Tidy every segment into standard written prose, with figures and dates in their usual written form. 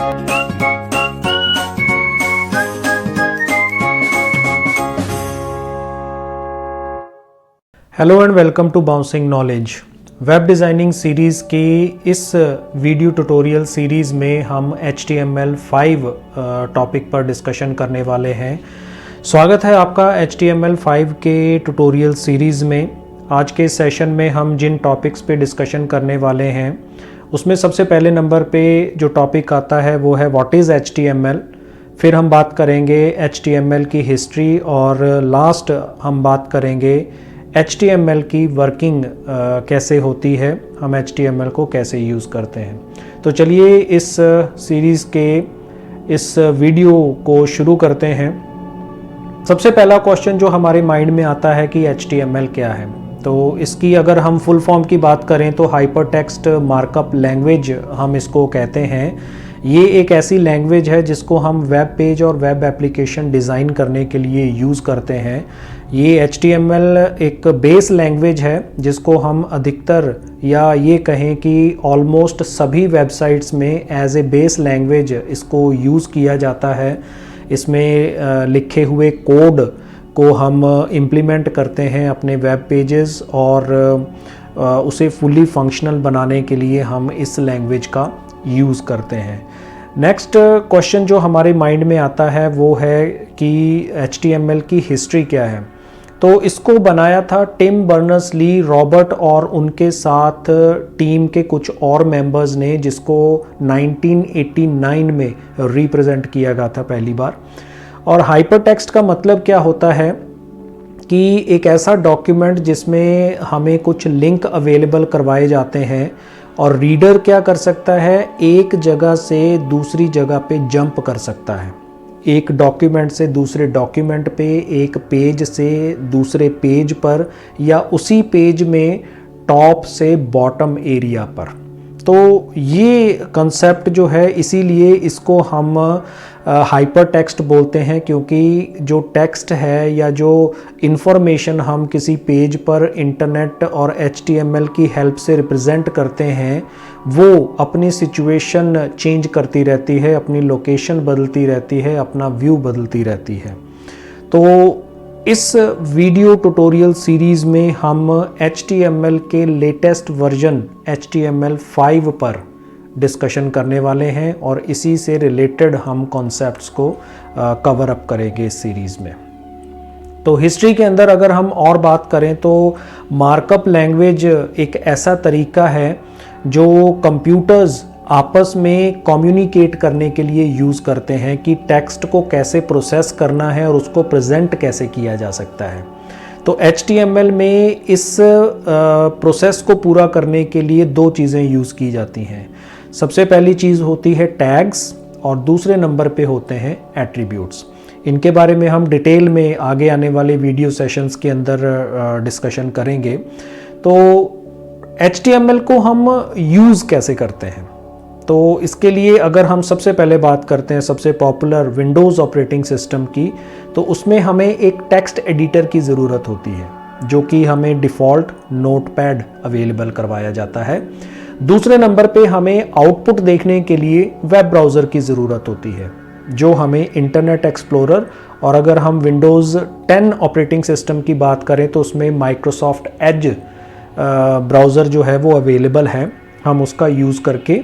Hello and welcome to bouncing knowledge. Web designing series की इस video tutorial series में हम HTML5 टॉपिक पर डिस्कशन करने वाले हैं। स्वागत है आपका HTML5 के ट्यूटोरियल सीरीज़ में। आज के सेशन में हम जिन टॉपिक्स पे डिस्कशन करने वाले हैं उसमें सबसे पहले नंबर पे जो टॉपिक आता है वो है व्हाट इज़ HTML। फिर हम बात करेंगे HTML की हिस्ट्री और लास्ट हम बात करेंगे HTML की वर्किंग कैसे होती है, हम HTML को कैसे यूज़ करते हैं। तो चलिए इस सीरीज़ के इस वीडियो को शुरू करते हैं। सबसे पहला क्वेश्चन जो हमारे माइंड में आता है कि HTML क्या है, तो इसकी अगर हम फुल फॉर्म की बात करें तो हाइपरटेक्स्ट मार्कअप लैंग्वेज हम इसको कहते हैं। ये एक ऐसी लैंग्वेज है जिसको हम वेब पेज और वेब एप्लीकेशन डिज़ाइन करने के लिए यूज़ करते हैं। ये HTML एक बेस लैंग्वेज है जिसको हम अधिकतर या ये कहें कि ऑलमोस्ट सभी वेबसाइट्स में एज ए बेस लैंग्वेज इसको यूज़ किया जाता है। इसमें लिखे हुए कोड को हम इम्प्लीमेंट करते हैं अपने वेब पेजेस और उसे फुली फंक्शनल बनाने के लिए हम इस लैंग्वेज का यूज़ करते हैं। नेक्स्ट क्वेश्चन जो हमारे माइंड में आता है वो है कि HTML की हिस्ट्री क्या है। तो इसको बनाया था टिम बर्नर्स-ली, रॉबर्ट और उनके साथ टीम के कुछ और मेंबर्स ने, जिसको 1989 में रिप्रेजेंट किया गया था पहली बार। और हाइपरटेक्स्ट का मतलब क्या होता है कि एक ऐसा डॉक्यूमेंट जिसमें हमें कुछ लिंक अवेलेबल करवाए जाते हैं और रीडर क्या कर सकता है, एक जगह से दूसरी जगह पे जंप कर सकता है, एक डॉक्यूमेंट से दूसरे डॉक्यूमेंट पे, एक पेज से दूसरे पेज पर, या उसी पेज में टॉप से बॉटम एरिया पर। तो ये कंसेप्ट जो है, इसीलिए इसको हम हाइपर टेक्स्ट बोलते हैं, क्योंकि जो टेक्स्ट है या जो इन्फॉर्मेशन हम किसी पेज पर इंटरनेट और HTML की हेल्प से रिप्रेजेंट करते हैं वो अपनी सिचुएशन चेंज करती रहती है, अपनी लोकेशन बदलती रहती है, अपना व्यू बदलती रहती है। तो इस वीडियो ट्यूटोरियल सीरीज़ में हम HTML के लेटेस्ट वर्जन HTML5 पर डिस्कशन करने वाले हैं और इसी से रिलेटेड हम कॉन्सेप्ट्स को कवर अप करेंगे इस सीरीज़ में। तो हिस्ट्री के अंदर अगर हम और बात करें तो मार्कअप लैंग्वेज एक ऐसा तरीका है जो कंप्यूटर्स आपस में कम्युनिकेट करने के लिए यूज़ करते हैं कि टेक्स्ट को कैसे प्रोसेस करना है और उसको प्रेजेंट कैसे किया जा सकता है। तो HTML में इस प्रोसेस को पूरा करने के लिए दो चीज़ें यूज़ की जाती हैं। सबसे पहली चीज़ होती है टैग्स और दूसरे नंबर पे होते हैं एट्रीब्यूट्स। इनके बारे में हम डिटेल में आगे आने वाले वीडियो सेशंस के अंदर डिस्कशन करेंगे। तो HTML को हम यूज़ कैसे करते हैं, तो इसके लिए अगर हम सबसे पहले बात करते हैं सबसे पॉपुलर विंडोज़ ऑपरेटिंग सिस्टम की, तो उसमें हमें एक टेक्स्ट एडिटर की ज़रूरत होती है जो कि हमें डिफ़ॉल्ट नोटपैड अवेलेबल करवाया जाता है। दूसरे नंबर पे हमें आउटपुट देखने के लिए वेब ब्राउज़र की ज़रूरत होती है जो हमें इंटरनेट एक्सप्लोरर, और अगर हम विंडोज़ 10 ऑपरेटिंग सिस्टम की बात करें तो उसमें माइक्रोसॉफ्ट एज ब्राउज़र जो है वो अवेलेबल है। हम उसका यूज़ करके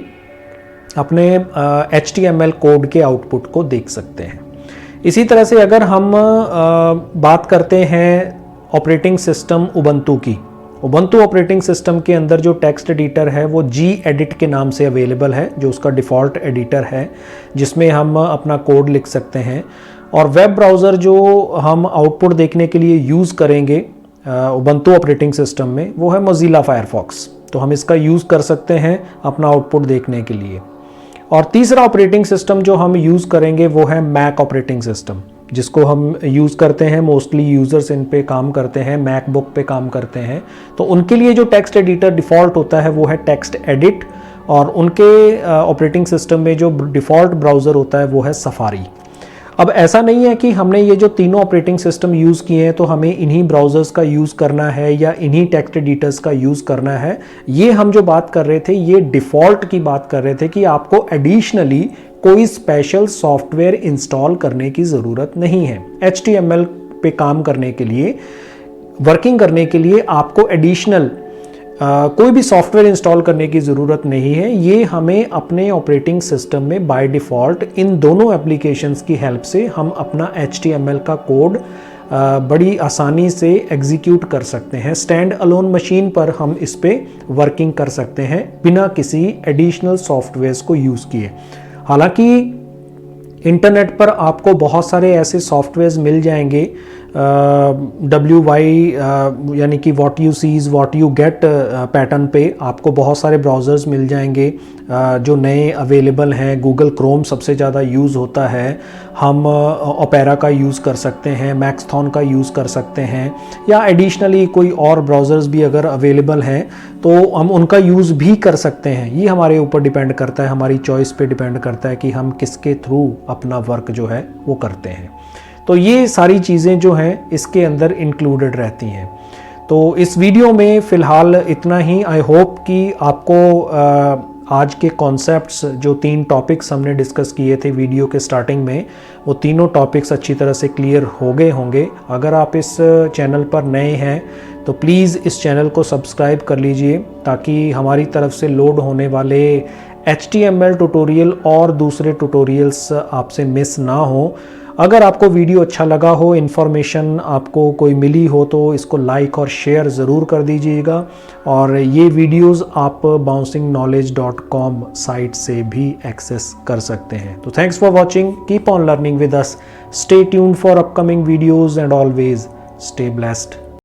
अपने HTML कोड के आउटपुट को देख सकते हैं। इसी तरह से अगर हम बात करते हैं ऑपरेटिंग सिस्टम उबंटू की, उबंटू ऑपरेटिंग सिस्टम के अंदर जो टेक्स्ट एडिटर है वो Gedit के नाम से अवेलेबल है, जो उसका डिफ़ॉल्ट एडिटर है जिसमें हम अपना कोड लिख सकते हैं। और वेब ब्राउज़र जो हम आउटपुट देखने के लिए यूज़ करेंगे उबंटू ऑपरेटिंग सिस्टम में वो है मोज़िला फायरफॉक्स। तो हम इसका यूज़ कर सकते हैं अपना आउटपुट देखने के लिए। और तीसरा ऑपरेटिंग सिस्टम जो हम यूज़ करेंगे वो है मैक ऑपरेटिंग सिस्टम, जिसको हम यूज़ करते हैं मोस्टली यूज़र्स इन पे काम करते हैं, मैकबुक पे काम करते हैं। तो उनके लिए जो टेक्स्ट एडिटर डिफ़ॉल्ट होता है वो है टेक्स्ट एडिट, और उनके ऑपरेटिंग सिस्टम में जो डिफ़ॉल्ट ब्राउज़र होता है वो है सफारी। अब ऐसा नहीं है कि हमने ये जो तीनों ऑपरेटिंग सिस्टम यूज़ किए हैं तो हमें इन्हीं ब्राउज़र्स का यूज़ करना है या इन्हीं टेक्स्ट एडिटर्स का यूज़ करना है। ये हम जो बात कर रहे थे ये डिफ़ॉल्ट की बात कर रहे थे कि आपको एडिशनली कोई स्पेशल सॉफ्टवेयर इंस्टॉल करने की ज़रूरत नहीं है। HTML पे काम करने के लिए, वर्किंग करने के लिए आपको एडिशनल कोई भी सॉफ्टवेयर इंस्टॉल करने की ज़रूरत नहीं है। ये हमें अपने ऑपरेटिंग सिस्टम में बाय डिफ़ॉल्ट इन दोनों एप्लीकेशंस की हेल्प से हम अपना HTML का कोड बड़ी आसानी से एग्जीक्यूट कर सकते हैं। स्टैंड अलोन मशीन पर हम इस पे वर्किंग कर सकते हैं बिना किसी एडिशनल सॉफ्टवेयर्स को यूज़ किए। हालांकि इंटरनेट पर आपको बहुत सारे ऐसे सॉफ्टवेयर्स मिल जाएंगे WY यानी कि what you see is what you get pattern पे आपको बहुत सारे ब्राउज़र्स मिल जाएंगे जो नए अवेलेबल हैं। गूगल क्रोम सबसे ज़्यादा यूज़ होता है। हम ओपेरा का यूज़ कर सकते हैं, मैक्सथॉन का यूज़ कर सकते हैं, या एडिशनली कोई और ब्राउज़र्स भी अगर अवेलेबल हैं तो हम उनका यूज़ भी कर सकते हैं। ये हमारे ऊपर डिपेंड करता है, हमारी चॉइस पे डिपेंड करता है कि हम किसके थ्रू अपना वर्क जो है वो करते हैं। तो ये सारी चीज़ें जो हैं इसके अंदर इंक्लूडेड रहती हैं। तो इस वीडियो में फ़िलहाल इतना ही। आई होप कि आपको आज के कॉन्सेप्ट्स जो 3 टॉपिक्स हमने डिस्कस किए थे वीडियो के स्टार्टिंग में, वो तीनों टॉपिक्स अच्छी तरह से क्लियर हो गए होंगे। अगर आप इस चैनल पर नए हैं तो प्लीज़ इस चैनल को सब्सक्राइब कर लीजिए ताकि हमारी तरफ से लोड होने वाले HTML ट्यूटोरियल और दूसरे ट्यूटोरियल्स आपसे मिस ना हो। अगर आपको वीडियो अच्छा लगा हो, इन्फॉर्मेशन आपको कोई मिली हो, तो इसको लाइक और शेयर ज़रूर कर दीजिएगा। और ये वीडियोस आप bouncingknowledge.com साइट से भी एक्सेस कर सकते हैं। तो thanks for watching, keep on learning with us, stay tuned for upcoming videos and always stay blessed.